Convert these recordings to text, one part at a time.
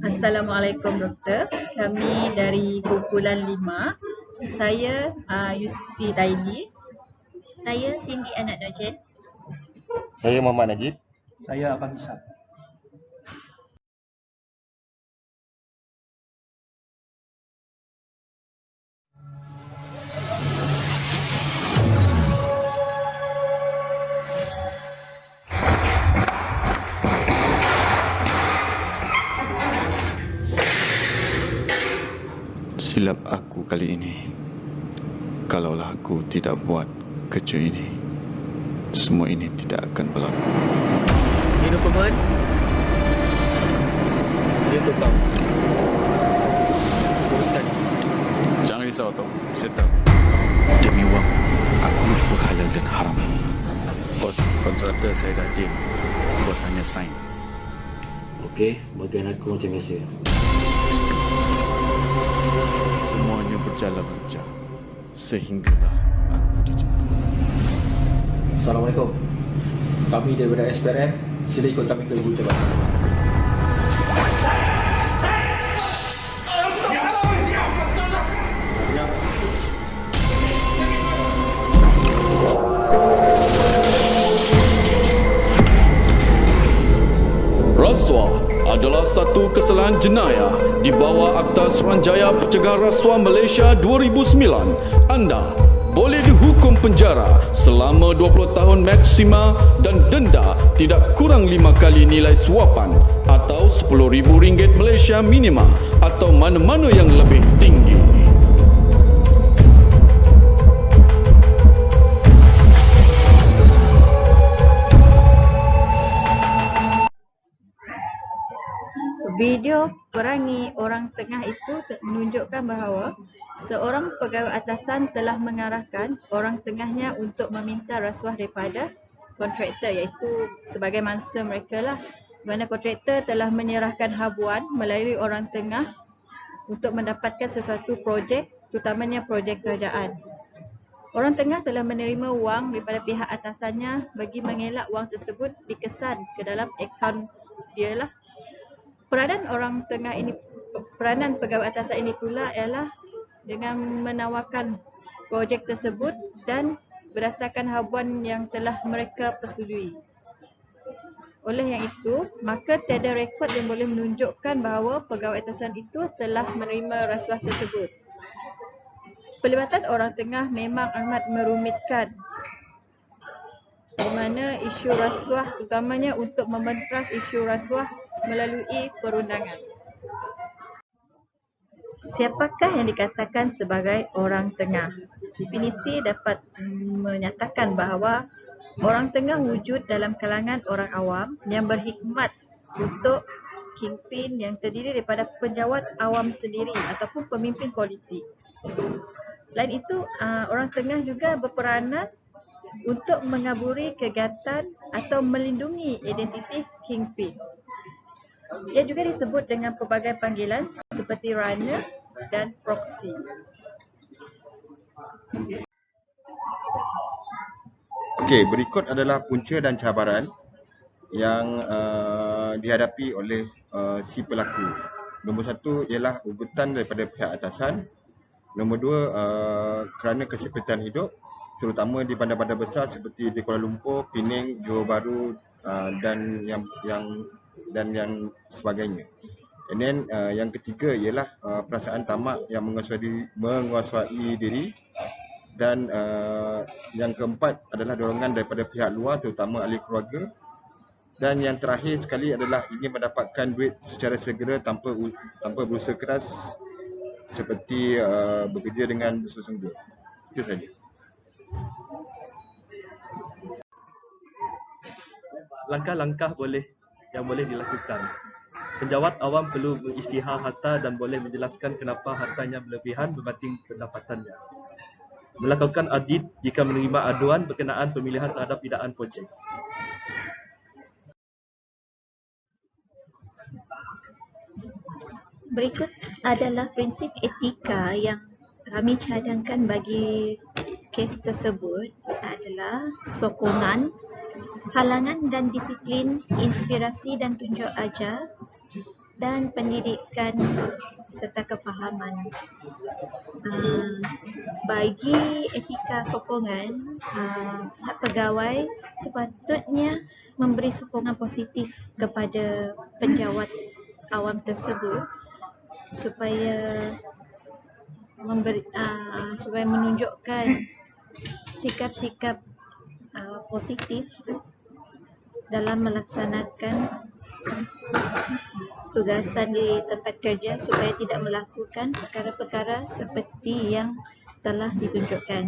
Assalamualaikum doktor. Kami dari kumpulan 5. Saya Yusti Taili. Saya Cindy Anak Nojen. Saya Muhammad Najib. Saya Abang Hisham. Silap aku kali ini. Kalaulah aku tidak buat kerja ini, semua ini tidak akan berlaku. Ini dokumen. Ini untuk kau. Uruskan. Jangan risau, Tok. Settle. Demi wang, aku lupa halal dan haram. Bos, kontraktor saya dah deal. Bos hanya sign. Okey, bagian aku macam biasa. Semuanya berjalan lancar sehinggalah aku dijemput. Assalamualaikum. Kami daripada SPRM, sila ikut kami ke uji jabatan. Rasuah adalah satu kesalahan jenayah di bawah Akta Suruhanjaya Pencegahan Rasuah Malaysia 2009. Anda boleh dihukum penjara selama 20 tahun maksima dan denda tidak kurang 5 kali nilai suapan atau RM10,000 Malaysia minima atau mana-mana yang lebih tinggi. Video perangi orang tengah itu menunjukkan bahawa seorang pegawai atasan telah mengarahkan orang tengahnya untuk meminta rasuah daripada kontraktor, iaitu sebagai mangsa mereka lah. Di mana kontraktor telah menyerahkan habuan melalui orang tengah untuk mendapatkan sesuatu projek, terutamanya projek kerajaan. Orang tengah telah menerima wang daripada pihak atasannya bagi mengelak wang tersebut dikesan ke dalam akaun dia lah. Peranan pegawai atasan ini pula ialah dengan menawarkan projek tersebut dan berdasarkan habuan yang telah mereka persetujui. Oleh yang itu, maka tiada rekod yang boleh menunjukkan bahawa pegawai atasan itu telah menerima rasuah tersebut. Pelibatan orang tengah memang amat merumitkan, di mana isu rasuah terutamanya untuk membentras isu rasuah melalui perundangan. Siapakah yang dikatakan sebagai orang tengah? Definisi dapat menyatakan bahawa orang tengah wujud dalam kalangan orang awam yang berkhidmat untuk kingpin yang terdiri daripada penjawat awam sendiri ataupun pemimpin politik. Selain itu, orang tengah juga berperanan untuk mengaburi kegiatan atau melindungi identiti kingpin. Ia juga disebut dengan pelbagai panggilan seperti runner dan proxy. Okey, berikut adalah punca dan cabaran yang dihadapi oleh si pelaku. Nombor 1 ialah ugutan daripada pihak atasan. Nombor 2, kerana kesempitan hidup, terutama di bandar-bandar besar seperti di Kuala Lumpur, Pening, Johor Bahru dan yang sebagainya. And then yang ketiga ialah perasaan tamak yang menguasai diri. Dan yang keempat adalah dorongan daripada pihak luar, terutama ahli keluarga. Dan yang terakhir sekali adalah ingin mendapatkan duit secara segera tanpa berusaha keras, seperti bekerja dengan bersungguh-sungguh. Itu saja. Langkah-langkah yang boleh dilakukan. Penjawat awam perlu mengisytihar harta dan boleh menjelaskan kenapa hartanya berlebihan berbanding pendapatannya. Melakukan audit jika menerima aduan berkenaan pemilihan terhadap bidaan projek. Berikut adalah prinsip etika yang kami cadangkan bagi kes tersebut adalah sokongan, halangan dan disiplin, inspirasi dan tunjuk ajar, dan pendidikan serta kefahaman. Bagi etika sokongan, pihak pegawai sepatutnya memberi sokongan positif kepada penjawat awam tersebut supaya menunjukkan sikap-sikap positif dalam melaksanakan tugasan di tempat kerja supaya tidak melakukan perkara-perkara seperti yang telah ditunjukkan.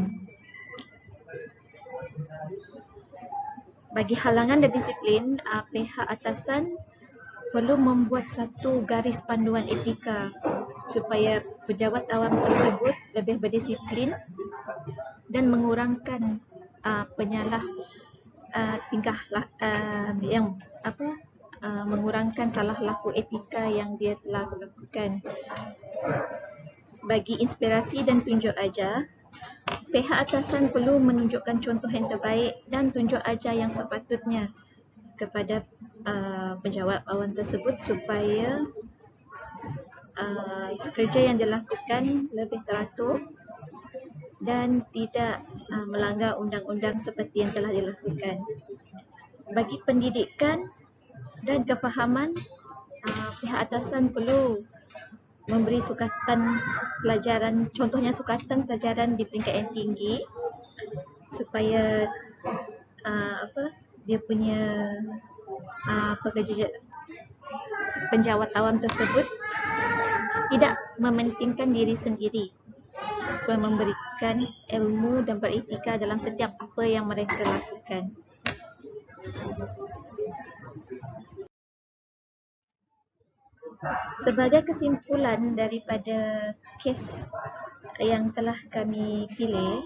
Bagi halangan dan disiplin, pihak atasan perlu membuat satu garis panduan etika supaya pejabat awam tersebut lebih berdisiplin dan mengurangkan mengurangkan salah laku etika yang dia telah lakukan. Bagi inspirasi dan tunjuk ajar, pihak atasan perlu menunjukkan contoh yang terbaik dan tunjuk ajar yang sepatutnya kepada pejabat awam tersebut supaya kerja yang dilakukan lebih teratur dan tidak melanggar undang-undang seperti yang telah dilakukan. Bagi pendidikan dan kefahaman, pihak atasan perlu memberi sukatan pelajaran, contohnya sukatan pelajaran di peringkat yang tinggi supaya dia punya penjawat awam tersebut tidak mementingkan diri sendiri, supaya memberikan ilmu dan beretika dalam setiap apa yang mereka lakukan. Sebagai kesimpulan daripada kes yang telah kami pilih,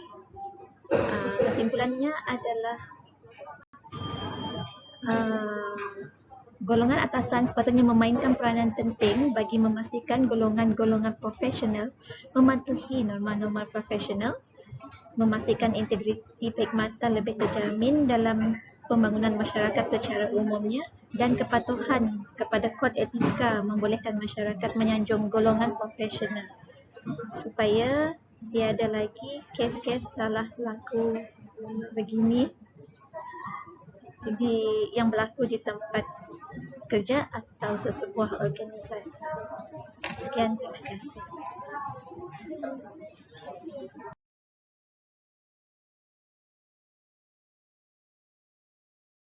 kesimpulannya adalah golongan atasan sepatutnya memainkan peranan penting bagi memastikan golongan-golongan profesional mematuhi norma-norma profesional, memastikan integriti perkhidmatan lebih terjamin dalam pembangunan masyarakat secara umumnya, dan kepatuhan kepada kod etika membolehkan masyarakat menyanjung golongan profesional supaya tiada lagi kes-kes salah laku begini yang berlaku di tempat kerja atau sesebuah organisasi. Sekian, terima kasih.